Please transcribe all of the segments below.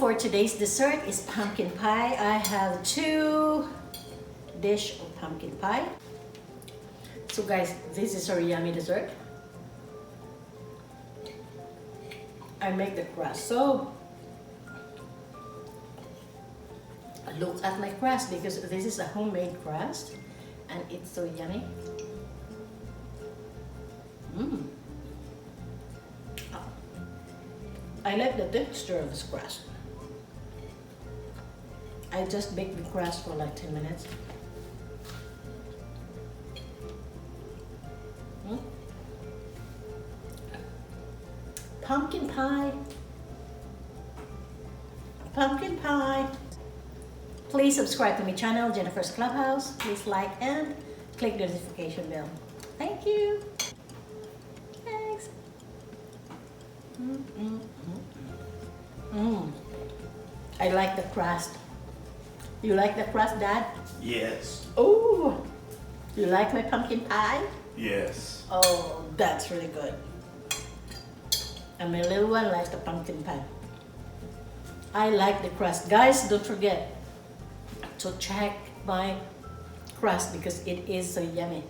for today's dessert is pumpkin pie. I have 2 dish of pumpkin pie. So guys, this is our yummy dessert. I make the crust. So look at my crust because this is a homemade crust and it's so yummy. I like the texture of this crust. I just bake the crust for like 10 minutes. Pumpkin pie. Pumpkin pie. Please subscribe to my channel, Jennifer's Clubhouse. Please like and click the notification bell. Thank you. Thanks. I like the crust. You like the crust, Dad? Yes. Oh, you like my pumpkin pie? Yes. Oh, that's really good. And my little one likes the pumpkin pie. I like the crust. Guys, don't forget to check my crust because it is so yummy.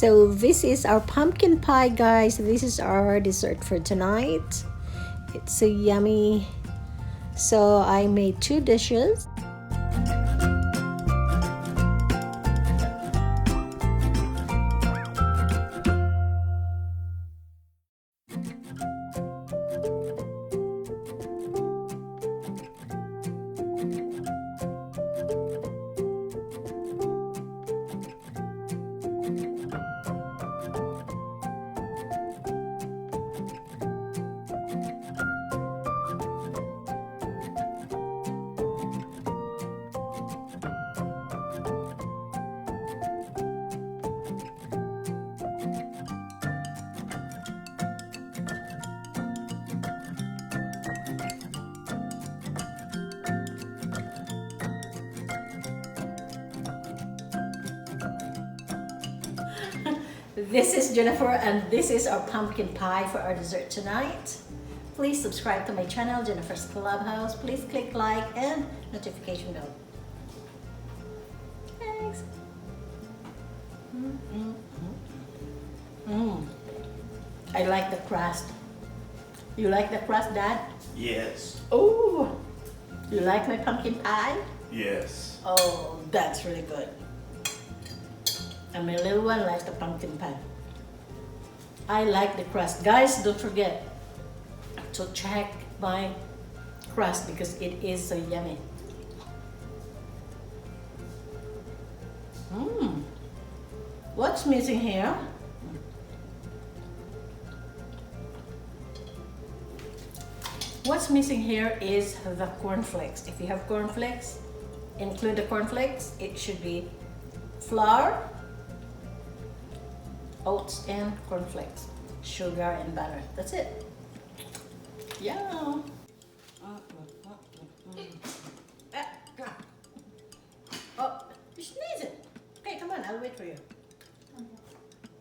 So this is our pumpkin pie, guys. This is our dessert for tonight. It's so yummy. So I made 2 dishes. This is Jennifer and this is our pumpkin pie for our dessert tonight. Please subscribe to my channel, Jennifer's Clubhouse. Please click like and notification bell. Thanks. I like the crust. You like the crust, Dad? Yes. Oh, you like my pumpkin pie? Yes. Oh, that's really good. And my little one likes the pumpkin pie. I like the crust. Guys, don't forget to check my crust because it is so yummy. What's missing here? What's missing here is the cornflakes. If you have cornflakes, include the cornflakes. It should be flour, oats and cornflakes, sugar and butter. That's it. Yum. Oh, you sneeze it. Okay, come on, I'll wait for you.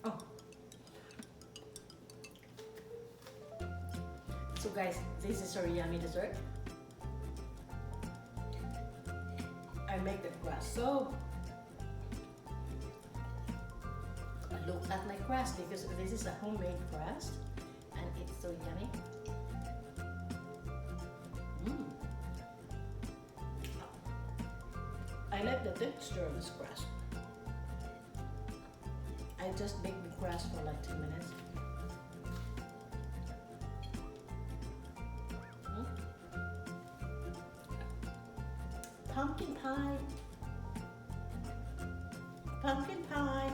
Oh. So guys, this is our yummy dessert. I make the crust. So look at my crust because this is a homemade crust and it's so yummy. I like the texture of this crust. I just baked the crust for like 2 minutes. Pumpkin pie. Pumpkin pie.